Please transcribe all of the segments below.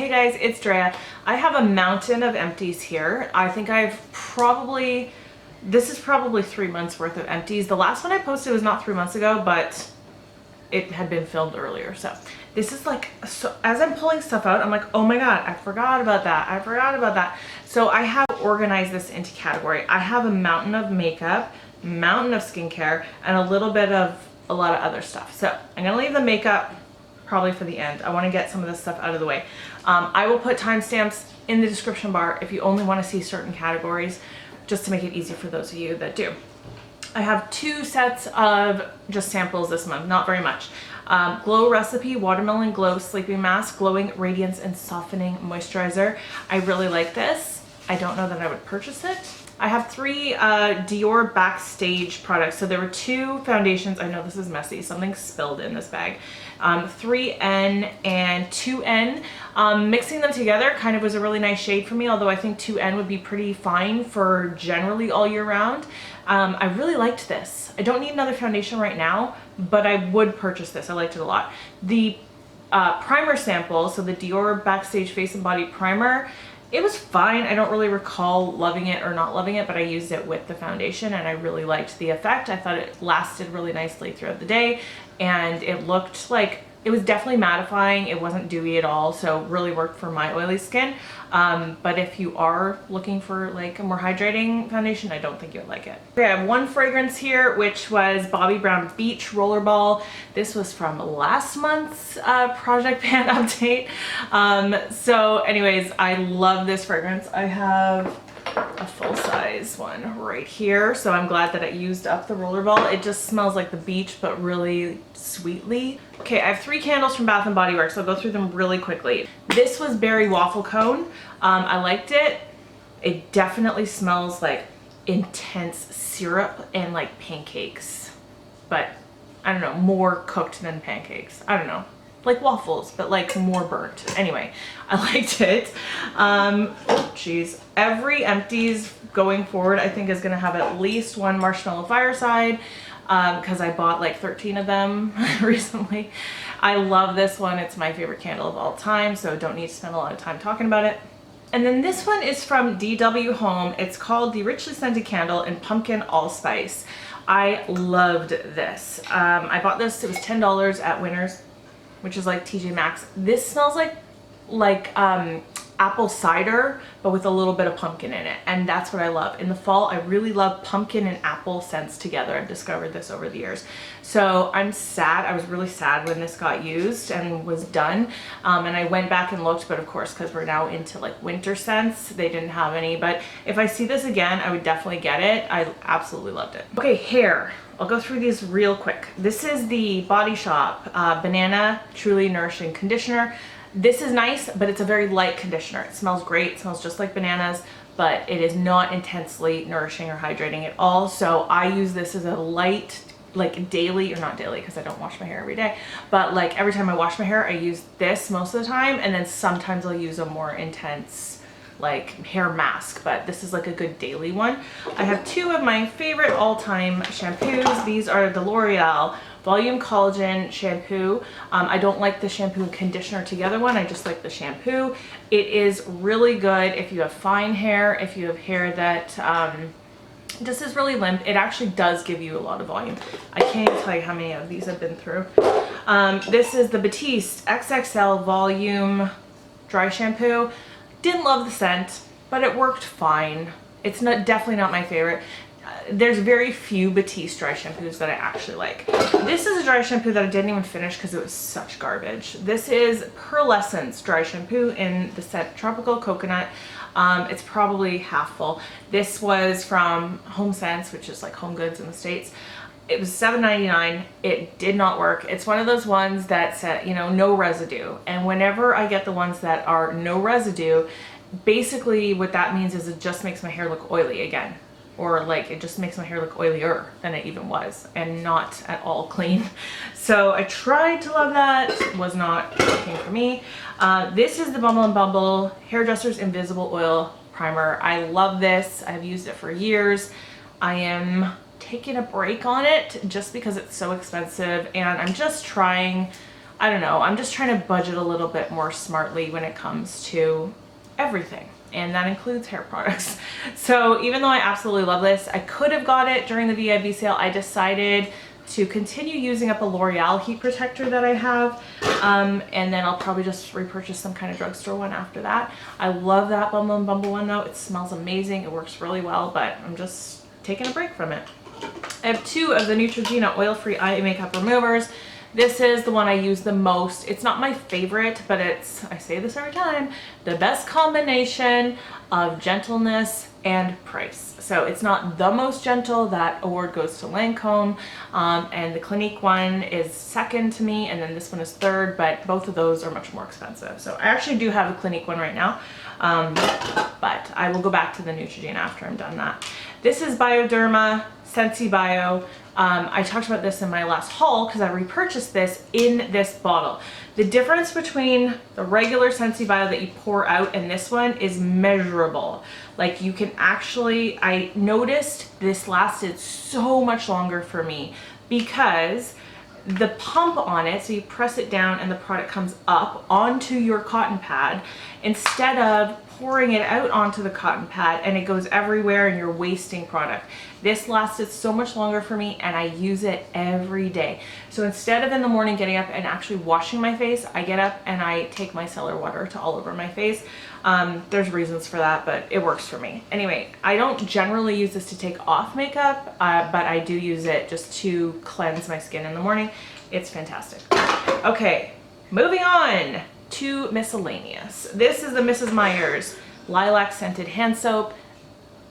Hey guys, it's Drea. I have a mountain of empties here. I think this is probably 3 months worth of empties. The last one I posted was not 3 months ago, but it had been filmed earlier. So this is like, so as I'm pulling stuff out, I'm like, oh my God, I forgot about that. So I have organized this into category. I have a mountain of makeup, mountain of skincare, and a lot of other stuff. So I'm gonna leave the makeup probably for the end. I want to get some of this stuff out of the way. I will put timestamps in the description bar if you only want to see certain categories, just to make it easy for those of you that do. I have 2 sets of just samples this month, not very much. Glow Recipe Watermelon Glow Sleeping Mask, Glowing Radiance and Softening Moisturizer. I really like this. I don't know that I would purchase it. I have 3 Dior Backstage products. So there were 2 foundations. I know this is messy. Something spilled in this bag. 3N and 2N. Mixing them together kind of was a really nice shade for me, although I think 2N would be pretty fine for generally all year round. I really liked this. I don't need another foundation right now, but I would purchase this. I liked it a lot. The primer sample, so the Dior Backstage Face and Body Primer, it was fine. I don't really recall loving it or not loving it, but I used it with the foundation and I really liked the effect. I thought it lasted really nicely throughout the day and it looked like it was definitely mattifying. It wasn't dewy at all, so really worked for my oily skin. But if you are looking for like a more hydrating foundation, I don't think you would like it. Okay, I have 1 fragrance here, which was Bobbi Brown Beach Rollerball. This was from last month's Project Pan update. So anyways, I love this fragrance. I have a full-size one right here, so I'm glad that I used up the rollerball. It just smells like the beach, but really sweetly. Okay, I have 3 candles from Bath & Body Works. I'll go through them really quickly. This was Berry Waffle Cone. I liked it. It definitely smells like intense syrup and like pancakes, but I don't know, more cooked than pancakes. I don't know. Like waffles, but like more burnt. Anyway, I liked it. Oh geez. Every empties going forward, I think, is gonna have at least 1 Marshmallow Fireside, because I bought like 13 of them recently. I love this one. It's my favorite candle of all time, so don't need to spend a lot of time talking about it. And then this one is from DW Home. It's called the Richly Scented Candle in Pumpkin Allspice. I loved this. I bought this, it was $10 at Winners, which is like TJ Maxx. This smells like apple cider, but with a little bit of pumpkin in it. And that's what I love. In the fall, I really love pumpkin and apple scents together. I've discovered this over the years. So I'm sad. I was really sad when this got used and was done. And I went back and looked, but of course, because we're now into like winter scents, they didn't have any. But if I see this again, I would definitely get it. I absolutely loved it. Okay, hair. I'll go through these real quick. This is the Body Shop Banana Truly Nourishing Conditioner. This is nice, but it's a very light conditioner. It smells great. It smells just like bananas, but it is not intensely nourishing or hydrating at all. So I use this as a light, like daily, or not daily because I don't wash my hair every day, but like every time I wash my hair, I use this most of the time. And then sometimes I'll use a more intense like hair mask, but this is like a good daily one. I have 2 of my favorite all-time shampoos. These are the L'Oreal Volume Collagen Shampoo. I don't like the shampoo and conditioner together one. I just like the shampoo. It is really good if you have fine hair, if you have hair that just is really limp. It actually does give you a lot of volume. I can't even tell you how many of these I've been through. This is the Batiste XXL Volume Dry Shampoo. Didn't love the scent, but it worked fine. It's definitely not my favorite. There's very few Batiste dry shampoos that I actually like. This is a dry shampoo that I didn't even finish because it was such garbage. This is Pearlescence dry shampoo in the scent Tropical Coconut. It's probably half full. This was from Home Sense, which is like Home Goods in the States. It was $7.99. It did not work. It's one of those ones that said, you know, no residue. And whenever I get the ones that are no residue, basically what that means is it just makes my hair look oily again. Or like it just makes my hair look oilier than it even was and not at all clean. So I tried to love that, was not working for me. This is the Bumble and Bumble Hairdresser's Invisible Oil Primer. I love this. I've used it for years. I am taking a break on it just because it's so expensive and I'm just trying I don't know, I'm just trying to budget a little bit more smartly when it comes to everything. And that includes hair products. So even though I absolutely love this, I could have got it during the VIB sale. I decided to continue using up a L'Oreal heat protector that I have. And then I'll probably just repurchase some kind of drugstore one after that. I love that Bumble and Bumble one though. It smells amazing. It works really well, but I'm just taking a break from it. I have 2 of the Neutrogena oil-free eye makeup removers. This is the one I use the most. It's not my favorite, but it's, I say this every time, the best combination of gentleness and price. So it's not the most gentle. That award goes to Lancome, and the Clinique one is second to me, and then this one is third, but both of those are much more expensive. So I actually do have a Clinique one right now, but I will go back to the Neutrogena after I'm done that. This is Bioderma Sensi Bio. I talked about this in my last haul because I repurchased this in this bottle. The difference between the regular Sensi Bio that you pour out and this one is measurable. Like you can actually, I noticed this lasted so much longer for me because the pump on it, so you press it down and the product comes up onto your cotton pad instead of pouring it out onto the cotton pad and it goes everywhere and you're wasting product. This lasted so much longer for me and I use it every day. So instead of in the morning getting up and actually washing my face, I get up and I take micellar water to all over my face. There's reasons for that, but it works for me. Anyway, I don't generally use this to take off makeup, but I do use it just to cleanse my skin in the morning. It's fantastic. Okay, moving on to miscellaneous. This is the Mrs. Meyer's Lilac Scented Hand Soap.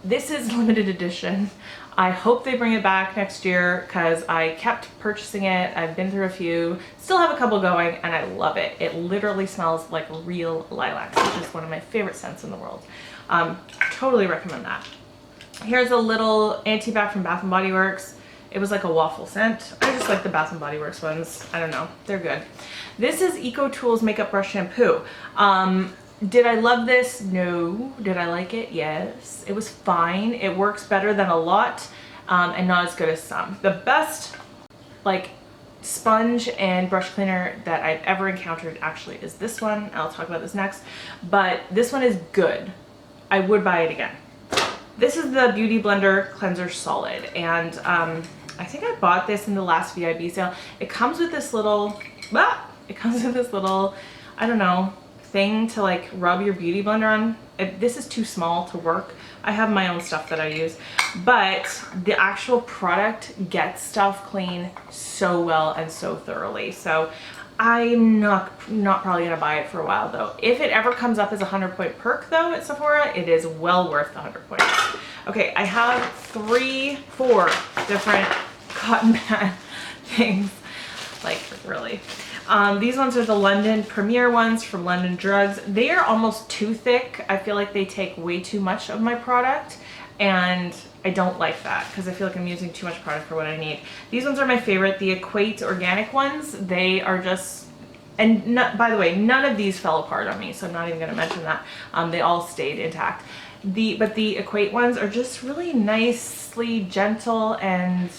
This is limited edition. I hope they bring it back next year because I kept purchasing it. I've been through a few, still have a couple going, and I love it. It literally smells like real lilacs, which is one of my favorite scents in the world. Totally recommend that. Here's a little anti-bac from Bath & Body Works. It was like a waffle scent. I just like the Bath & Body Works ones. I don't know, they're good. This is Eco Tools Makeup Brush Shampoo. Did I love this? No. Did I like it? Yes. It was fine. It works better than a lot, and not as good as some. The best like sponge and brush cleaner that I've ever encountered actually is this one. I'll talk about this next, but this one is good. I would buy it again. This is the Beauty Blender Cleanser Solid, and I think I bought this in the last VIB sale. It comes with this little, I don't know, thing to like rub your beauty blender on. This is too small to work. I have my own stuff that I use, but the actual product gets stuff clean so well and so thoroughly. So I'm not probably gonna buy it for a while though. If it ever comes up as a 100-point perk though at Sephora, it is well worth the 100 points. Okay, I have 4 different cotton pad things, like really. These ones are the London Premier ones from London Drugs. They are almost too thick. I feel like they take way too much of my product, and I don't like that because I feel like I'm using too much product for what I need. These ones are my favorite. The Equate Organic ones, they are just, and by the way, none of these fell apart on me, so I'm not even going to mention that. They all stayed intact. But the Equate ones are just really nicely gentle and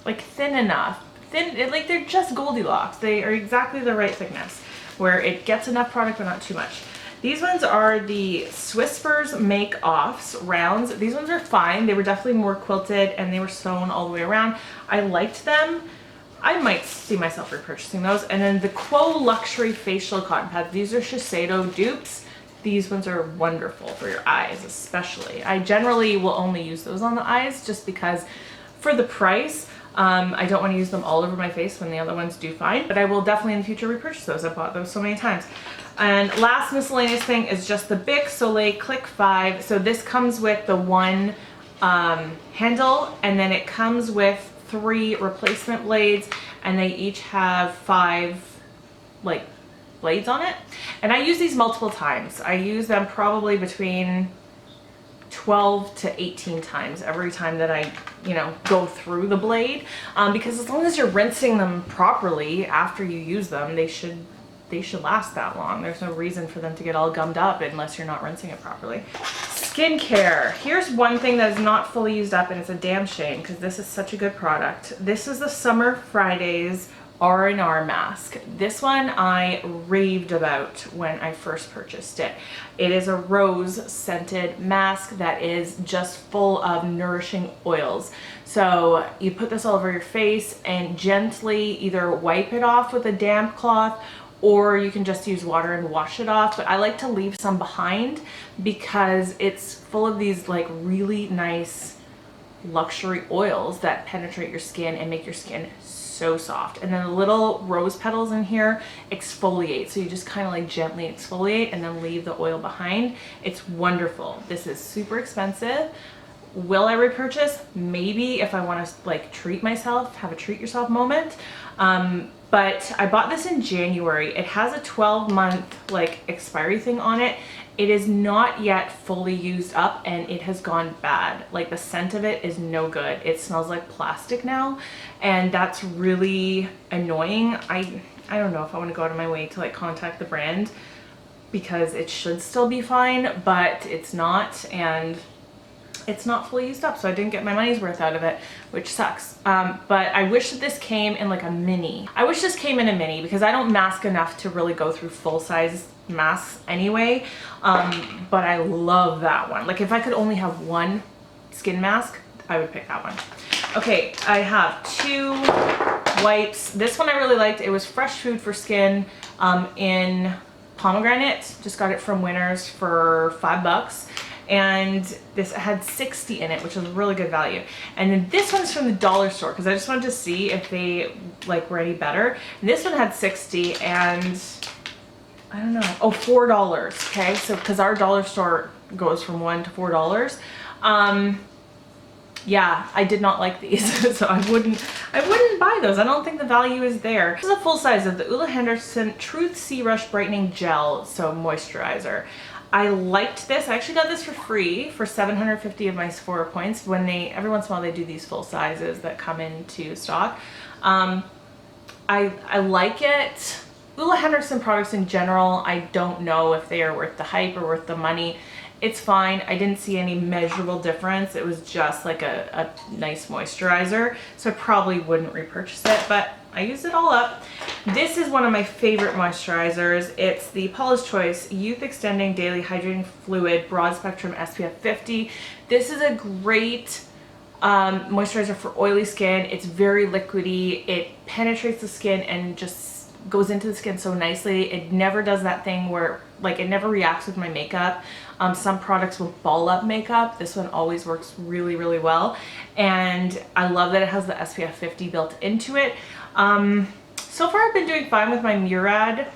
like thin enough. Like they're just Goldilocks. They are exactly the right thickness where it gets enough product but not too much. These ones are the Swispers Make Offs rounds. These ones are fine. They were definitely more quilted and they were sewn all the way around. I liked them. I might see myself repurchasing those. And then the Quo Luxury Facial Cotton Pads. These are Shiseido dupes. These ones are wonderful for your eyes especially. I generally will only use those on the eyes just because for the price, I don't want to use them all over my face when the other ones do fine, but I will definitely in the future repurchase those. I've bought those so many times. And last miscellaneous thing is just the Bic Soleil Click 5. So this comes with the one handle, and then it comes with 3 replacement blades, and they each have 5 like blades on it. And I use these multiple times. I use them probably between 12 to 18 times every time that I, go through the blade, because as long as you're rinsing them properly after you use them, they should last that long. There's no reason for them to get all gummed up unless you're not rinsing it properly. Skincare. Here's one thing that is not fully used up, and it's a damn shame because this is such a good product. This is the Summer Fridays R&R mask. This one I raved about when I first purchased it. It is a rose scented mask that is just full of nourishing oils. So you put this all over your face and gently either wipe it off with a damp cloth, or you can just use water and wash it off. But I like to leave some behind because it's full of these like really nice luxury oils that penetrate your skin and make your skin so soft. And then the little rose petals in here exfoliate, so you just kind of like gently exfoliate and then leave the oil behind. It's wonderful. This is super expensive. Will I repurchase? Maybe, if I want to like treat myself, have a treat yourself moment. But I bought this in January. It has a 12-month like expiry thing on it. It is not yet fully used up and it has gone bad. Like the scent of it is no good. It smells like plastic now, and that's really annoying. I don't know if I want to go out of my way to like contact the brand because it should still be fine, but it's not, and it's not fully used up, so I didn't get my money's worth out of it, which sucks. But I wish that this came in like a mini. I wish this came in a mini because I don't mask enough to really go through full-size masks anyway. But I love that one. Like if I could only have one skin mask, I would pick that one. Okay, I have 2 wipes. This one I really liked. It was Fresh Food for Skin in pomegranate. Just got it from Winners for $5. And this had 60 in it, which was really good value. And then this one's from the dollar store because I just wanted to see if they like were any better. And this one had 60 and I don't know. Oh, $4. Okay, so because our dollar store goes from $1 to $4. Yeah, I did not like these, so I wouldn't buy those. I don't think the value is there. This is a full size of the Ulla Henderson Truth Sea Rush Brightening Gel, so moisturizer. I liked this. I actually got this for free for 750 of my Sephora points. When every once in a while they do these full sizes that come into stock. I like it. Ulla Henderson products in general, I don't know if they are worth the hype or worth the money. It's fine. I didn't see any measurable difference. It was just like a nice moisturizer, so I probably wouldn't repurchase it, but I used it all up. This is one of my favorite moisturizers. It's the Paula's Choice Youth Extending Daily Hydrating Fluid Broad Spectrum SPF 50. This is a great moisturizer for oily skin. It's very liquidy. It penetrates the skin and just goes into the skin so nicely. It never does that thing where like it never reacts with my makeup. Some products will ball up makeup. This one always works really, really well. And I love that it has the SPF 50 built into it. So far I've been doing fine with my Murad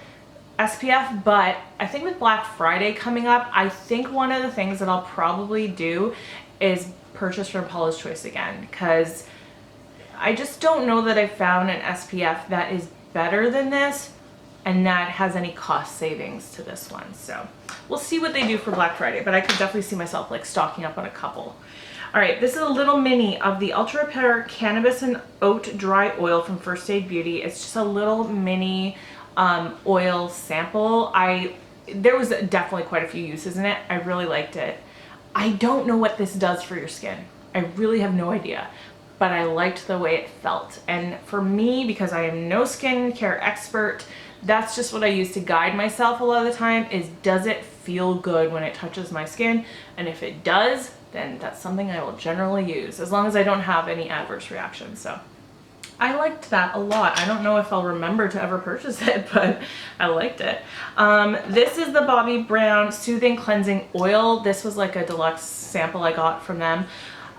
SPF, but I think with Black Friday coming up, I think one of the things that I'll probably do is purchase from Paula's Choice again, because I just don't know that I found an SPF that is better than this and that has any cost savings to this one. So we'll see what they do for Black Friday, but I could definitely see myself like stocking up on a couple. All right, this is a little mini of the Ultra Repair Cannabis and Oat Dry Oil from First Aid Beauty. It's just a little mini oil sample. There was definitely quite a few uses in it. I really liked it. I don't know what this does for your skin. I really have no idea, but I liked the way it felt. And for me, because I am no skincare expert, that's just what I use to guide myself a lot of the time is, does it feel good when it touches my skin? And if it does, then that's something I will generally use, as long as I don't have any adverse reactions. So I liked that a lot. I don't know if I'll remember to ever purchase it, but I liked it. This is the Bobbi Brown Soothing Cleansing Oil. This was like a deluxe sample I got from them.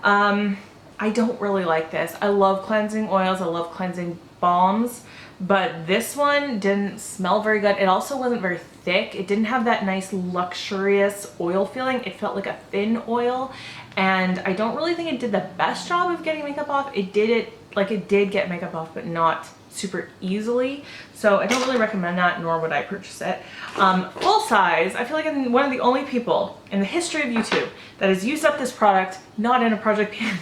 I don't really like this. I love cleansing oils. I love cleansing balms, but this one didn't smell very good. It also wasn't very thick. It didn't have that nice luxurious oil feeling. It felt like a thin oil, and I don't really think it did the best job of getting makeup off. It did get makeup off, but not super easily. So I don't really recommend that, nor would I purchase it. Full size, I feel like I'm one of the only people in the history of YouTube that has used up this product, not in a project pan.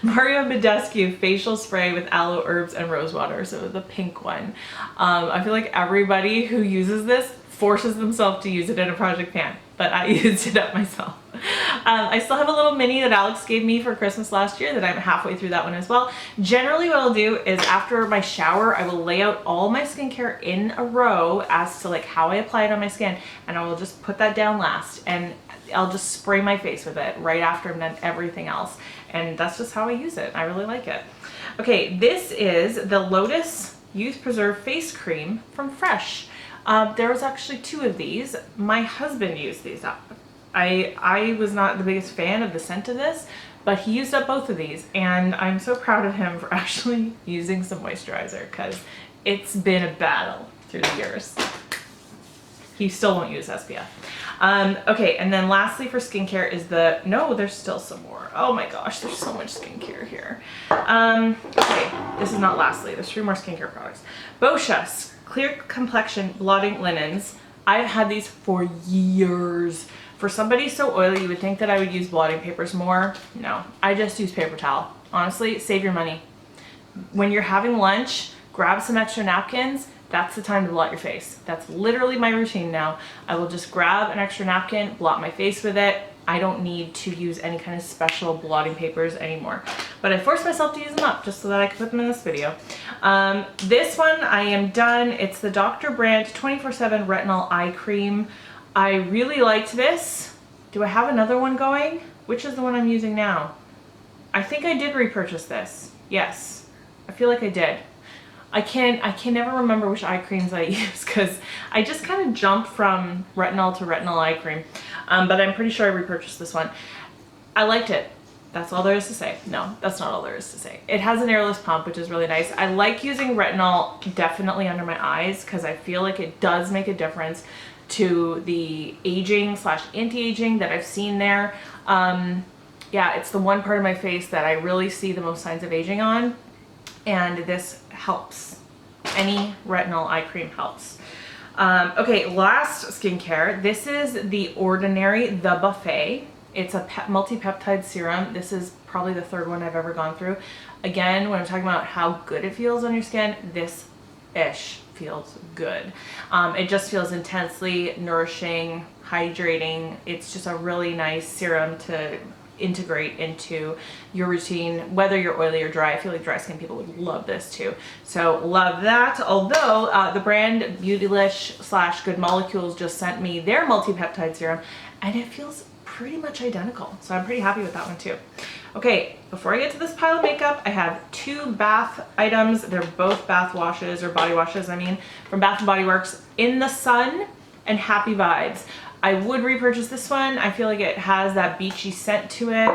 Mario Badescu facial spray with aloe, herbs, and rose water. So the pink one. I feel like everybody who uses this forces themselves to use it in a project pan, but I used it up myself. I still have a little mini that Alex gave me for Christmas last year that I'm halfway through that one as well. Generally what I'll do is after my shower, I will lay out all my skincare in a row as to like how I apply it on my skin, and I will just put that down last, and I'll just spray my face with it right after I've done everything else. And that's just how I use it. I really like it. Okay, this is the Lotus Youth Preserve Face Cream from Fresh. There was actually 2 of these. My husband used these up. I was not the biggest fan of the scent of this, but he used up both of these, and I'm so proud of him for actually using some moisturizer, because it's been a battle through the years. He still won't use SPF. Okay, and then lastly for skincare is no, there's still some more. Oh my gosh, there's so much skincare here. Okay, this is not lastly. There's 3 more skincare products. Boscia Clear Complexion Blotting Linens. I've had these for years. For somebody so oily, you would think that I would use blotting papers more. No, I just use paper towel. Honestly, save your money. When you're having lunch, grab some extra napkins. That's the time to blot your face. That's literally my routine now. I will just grab an extra napkin, blot my face with it. I don't need to use any kind of special blotting papers anymore. But I forced myself to use them up just so that I could put them in this video. This one, I am done. It's the Dr. Brandt 24/7 Retinol Eye Cream. I really liked this. Do I have another one going? Which is the one I'm using now? I think I did repurchase this. Yes, I feel like I did. I can never remember which eye creams I use, because I just kind of jumped from retinol to retinol eye cream. But I'm pretty sure I repurchased this one. I liked it. That's all there is to say. No, that's not all there is to say. It has an airless pump, which is really nice. I like using retinol definitely under my eyes, because I feel like it does make a difference to the aging / anti-aging that I've seen there. Yeah, it's the one part of my face that I really see the most signs of aging on, and this helps. Any retinol eye cream helps. Okay, last skincare. This is The Ordinary The Buffet. It's a multi-peptide serum. This is probably the 3rd one I've ever gone through. Again, when I'm talking about how good it feels on your skin, this-ish feels good. It just feels intensely nourishing, hydrating. It's just a really nice serum to integrate into your routine, whether you're oily or dry. I feel like dry skin people would love this too. So love that. Although the brand Beautylish / Good Molecules just sent me their multi-peptide serum, and it feels pretty much identical. So I'm pretty happy with that one too. Okay, before I get to this pile of makeup, I have 2 bath items. They're both bath washes, or body washes, I mean, from Bath & Body Works. In the Sun and Happy Vibes. I would repurchase this one. I feel like it has that beachy scent to it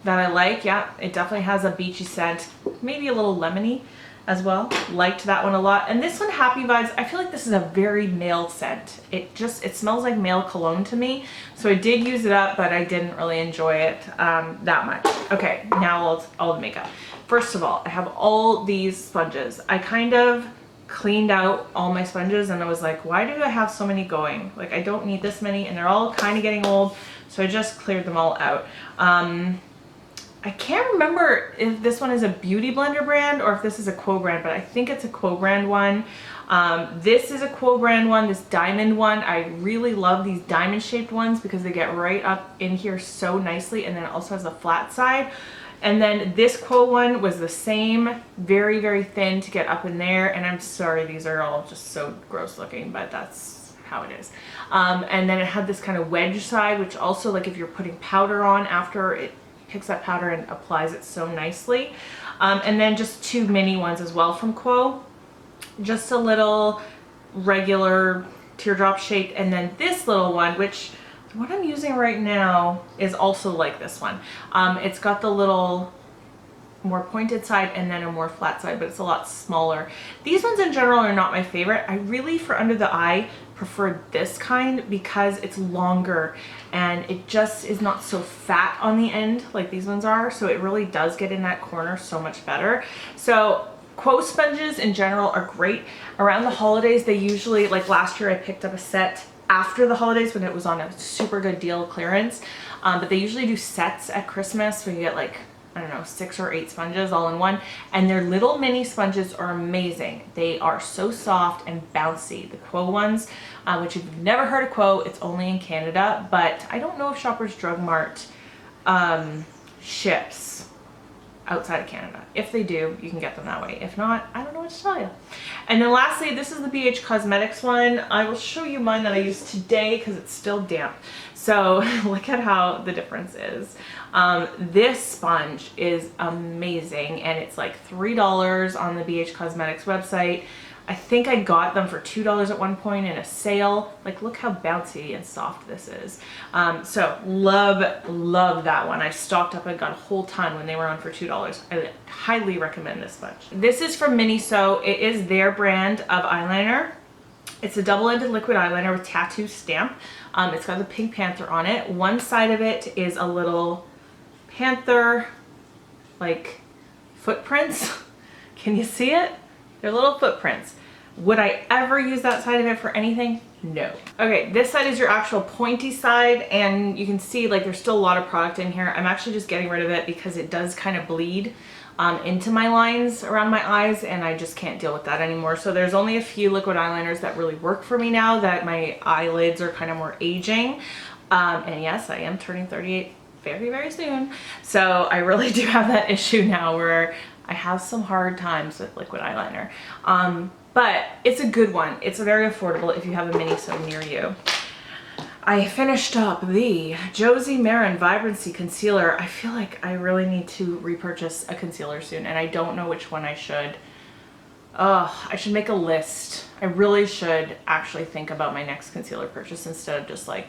that I like. Yeah, it definitely has a beachy scent, maybe a little lemony as well. Liked that one a lot. And this one, Happy Vibes, I feel like this is a very male scent. It smells like male cologne to me. So I did use it up, but I didn't really enjoy it that much. Okay, now all the makeup. First of all, I have all these sponges. I kind of cleaned out all my sponges, and I was like, why do I have so many going? Like, I don't need this many, and they're all kind of getting old, so I just cleared them all out. I can't remember if this one is a Beauty Blender brand or if this is a Quo brand, but I think it's a Quo brand one. This is a Quo brand one, this diamond one. I really love these diamond shaped ones because they get right up in here so nicely, and then it also has a flat side. And then this Quo one was the same, very, very thin to get up in there. And I'm sorry, these are all just so gross looking, but that's how it is. And then it had this kind of wedge side, which also, like, if you're putting powder on after, it picks up powder and applies it so nicely. And then just 2 mini ones as well from Quo. Just a little regular teardrop shaped. And then this little one, which what I'm using right now is also like this one. It's got the little more pointed side and then a more flat side, but it's a lot smaller. These ones in general are not my favorite. I really, for under the eye, prefer this kind because it's longer and it just is not so fat on the end like these ones are. So it really does get in that corner so much better. So Quo sponges in general are great. Around the holidays, they usually, like last year I picked up a set after the holidays when it was on a super good deal clearance, but they usually do sets at Christmas where you get like I don't know, 6 or 8 sponges all in one. And their little mini sponges are amazing. They are so soft and bouncy. The Quo ones, which if you've never heard of Quo, it's only in Canada, but I don't know if Shoppers Drug Mart ships outside of Canada. If they do, you can get them that way. If not, I don't know what to tell you. And then lastly, this is the BH Cosmetics one. I will show you mine that I used today because it's still damp. So look at how the difference is. This sponge is amazing, and it's like $3 on the BH Cosmetics website. I think I got them for $2 at one point in a sale. Like, look how bouncy and soft this is. So love that one. I stocked up and got a whole ton when they were on for $2. I highly recommend this sponge. This is from Miniso. It is their brand of eyeliner. It's a double-ended liquid eyeliner with tattoo stamp. It's got the Pink Panther on it. One side of it is a little panther, like, footprints. Can you see it? They're little footprints. Would I ever use that side of it for anything? No. Okay, this side is your actual pointy side, and you can see like there's still a lot of product in here. I'm actually just getting rid of it because it does kind of bleed into my lines around my eyes, and I just can't deal with that anymore. So there's only a few liquid eyeliners that really work for me now that my eyelids are kind of more aging. And yes, I am turning 38 very, very soon. So I really do have that issue now where I have some hard times with liquid eyeliner. But it's a good one. It's very affordable if you have a Miniso near you. I finished up the Josie Marin Vibrancy Concealer. I feel like I really need to repurchase a concealer soon, and I don't know which one I should. I should make a list. I really should actually think about my next concealer purchase instead of just like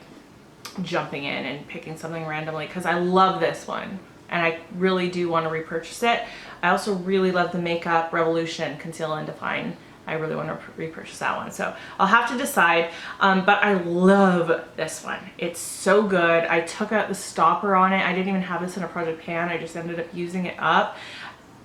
jumping in and picking something randomly, because I love this one and I really do want to repurchase it. I also really love the Makeup Revolution Conceal and Define. I really want to repurchase that one, so I'll have to decide. But I love this one. It's so good. I took out the stopper on it. I didn't even have this in a project pan. I just ended up using it up.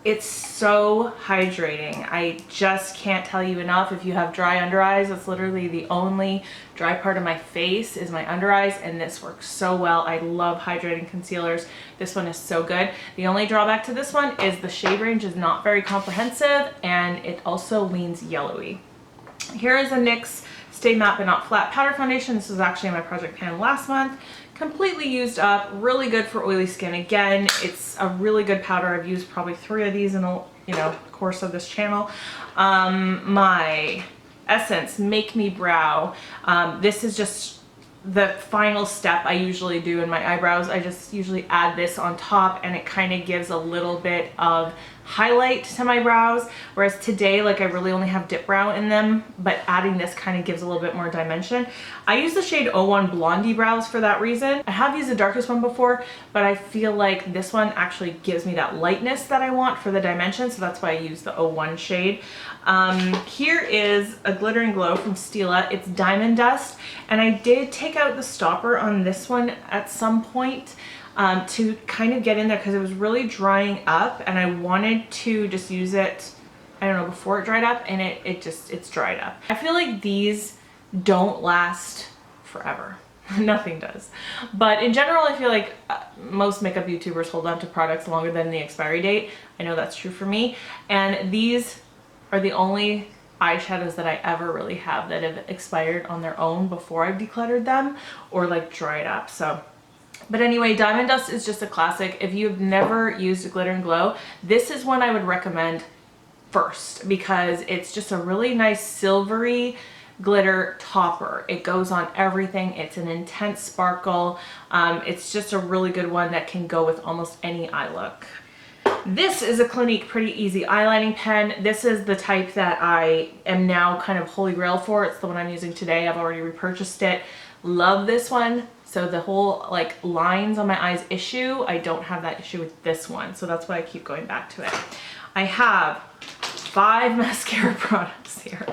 It's so hydrating. I just can't tell you enough. If you have dry under eyes, that's literally the only dry part of my face is my under eyes, and this works so well. I love hydrating concealers. This one is so good. The only drawback to this one is the shade range is not very comprehensive, and it also leans yellowy. Here is a NYX Stay Matte But Not Flat Powder Foundation. This was actually in my project pan last month. Completely used up, really good for oily skin. Again, it's a really good powder. I've used probably 3 of these in the course of this channel. My Essence Make Me Brow. This is just the final step I usually do in my eyebrows. I just usually add this on top, and it kind of gives a little bit of highlight to my brows, whereas today, like, I really only have dip brow in them, but adding this kind of gives a little bit more dimension. I use the shade 01 Blondie Brows for that reason. I have used the darkest one before, but I feel like this one actually gives me that lightness that I want for the dimension, so that's why I use the 01 shade. Here is a Glitter and Glow from Stila. It's Diamond Dust, and I did take out the stopper on this one at some point to kind of get in there because it was really drying up, and I wanted to just use it, I don't know, before it dried up, and it's dried up. I feel like these don't last forever. Nothing does. But in general, I feel like most makeup YouTubers hold on to products longer than the expiry date. I know that's true for me, and these are the only eyeshadows that I ever really have that have expired on their own before I've decluttered them or like dried up. So, but anyway, Diamond Dust is just a classic. If you've never used a Glitter and Glow, this is one I would recommend first because it's just a really nice silvery glitter topper. It goes on everything. It's an intense sparkle. It's just a really good one that can go with almost any eye look. This is a Clinique Pretty Easy eyelining pen. This is the type that I am now kind of holy grail for. It's the one I'm using today. I've already repurchased it. Love this one. So the whole like lines on my eyes issue, I don't have that issue with this one. So that's why I keep going back to it. I have 5 mascara products here.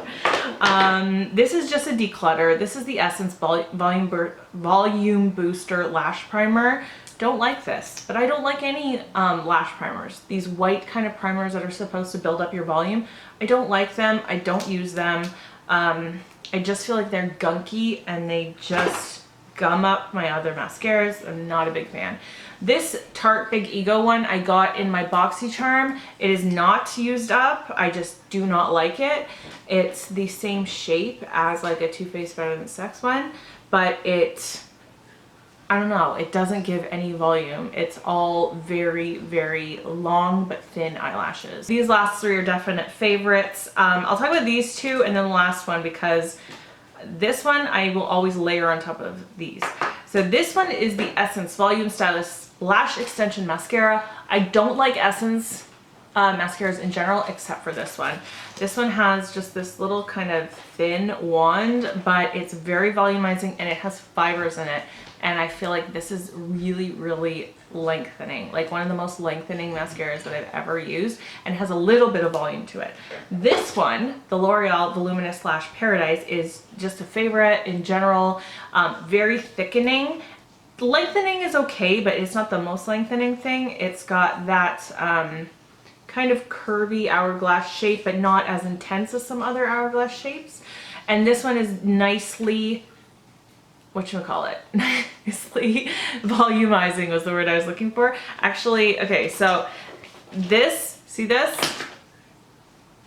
This is just a declutter. This is the Essence Volume Booster Lash Primer. Don't like this, but I don't like any lash primers. These white kind of primers that are supposed to build up your volume, I don't like them. I don't use them. I just feel like they're gunky and they just gum up my other mascaras. I'm not a big fan. This Tarte Big Ego one I got in my BoxyCharm. It is not used up. I just do not like it. It's the same shape as like a Too Faced Better Than Sex one, but I don't know, it doesn't give any volume. It's all very, very long but thin eyelashes. These last three are definite favorites. I'll talk about these two and then the last one, because this one I will always layer on top of these. So this one is the Essence Volume Stylist Lash Extension Mascara. I don't like Essence mascaras in general, except for this one. This one has just this little kind of thin wand, but it's very volumizing and it has fibers in it. And I feel like this is really, really lengthening, like one of the most lengthening mascaras that I've ever used, and has a little bit of volume to it. This one, the L'Oreal Voluminous Lash Paradise, is just a favorite in general. Very thickening. Lengthening is okay, but it's not the most lengthening thing. It's got that kind of curvy hourglass shape, but not as intense as some other hourglass shapes. And this one is nicely, whatchamacallit, nicely volumizing was the word I was looking for. Actually, okay, so this, see this?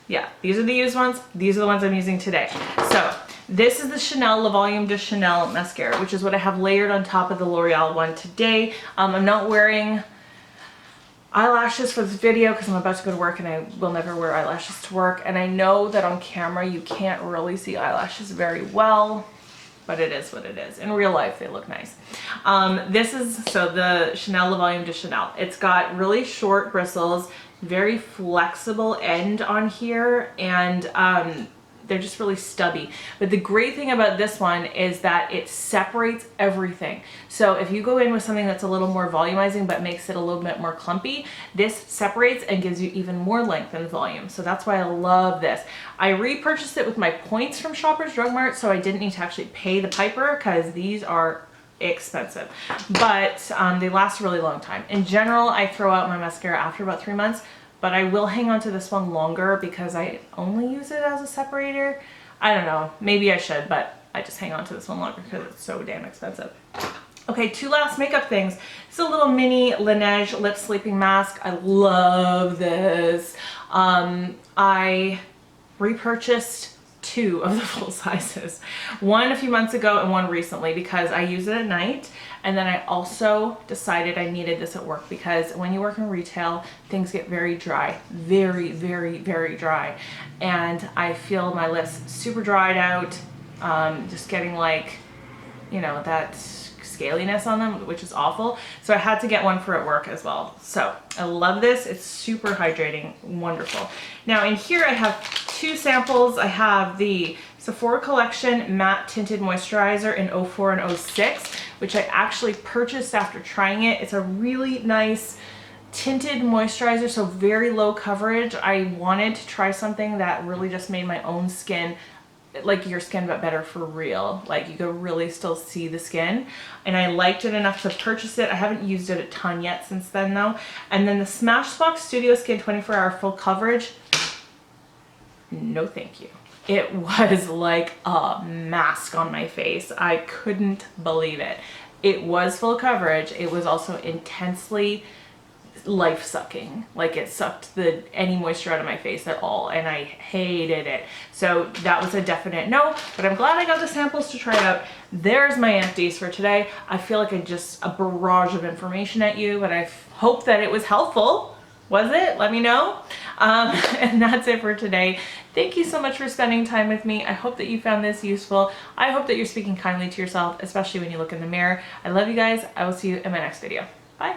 Yeah, these are the used ones. These are the ones I'm using today. So this is the Chanel Le Volume de Chanel mascara, which is what I have layered on top of the L'Oreal one today. I'm not wearing eyelashes for this video because I'm about to go to work and I will never wear eyelashes to work. And I know that on camera you can't really see eyelashes very well, but it is what it is. In real life, they look nice. This is, so the Chanel Le Volume de Chanel. It's got really short bristles, very flexible end on here, and they're just really stubby. But the great thing about this one is that it separates everything. So if you go in with something that's a little more volumizing but makes it a little bit more clumpy, this separates and gives you even more length and volume. So that's why I love this. I repurchased it with my points from Shoppers Drug Mart, so I didn't need to actually pay the piper because these are expensive, but they last a really long time. In general, I throw out my mascara after about 3 months, but I will hang on to this one longer because I only use it as a separator. I don't know, maybe I should, but I just hang on to this one longer because it's so damn expensive. Okay, two last makeup things. It's a little mini Laneige lip sleeping mask. I love this. I repurchased two of the full sizes. One a few months ago and one recently because I use it at night. And then I also decided I needed this at work because when you work in retail, things get very dry, very, very, very dry. And I feel my lips super dried out, just getting like, you know, that scaliness on them, which is awful. So I had to get one for at work as well. So I love this. It's super hydrating, wonderful. Now in here I have two samples. I have the Sephora Collection Matte Tinted Moisturizer in 04 and 06, which I actually purchased after trying it. It's a really nice tinted moisturizer, so very low coverage. I wanted to try something that really just made my own skin like your skin but better for real, like you could really still see the skin, and I liked it enough to purchase it. I haven't used it a ton yet since then though. And then the Smashbox Studio Skin 24-hour full coverage, no thank you. It was like a mask on my face. I couldn't believe it. It was full coverage. It was also intensely life sucking. Like it sucked any moisture out of my face at all, and I hated it. So that was a definite no, but I'm glad I got the samples to try out. There's my empties for today. I feel like I just a barrage of information at you, but I hope that it was helpful. Was it? Let me know. And that's it for today. Thank you so much for spending time with me. I hope that you found this useful. I hope that you're speaking kindly to yourself, especially when you look in the mirror. I love you guys. I will see you in my next video. Bye.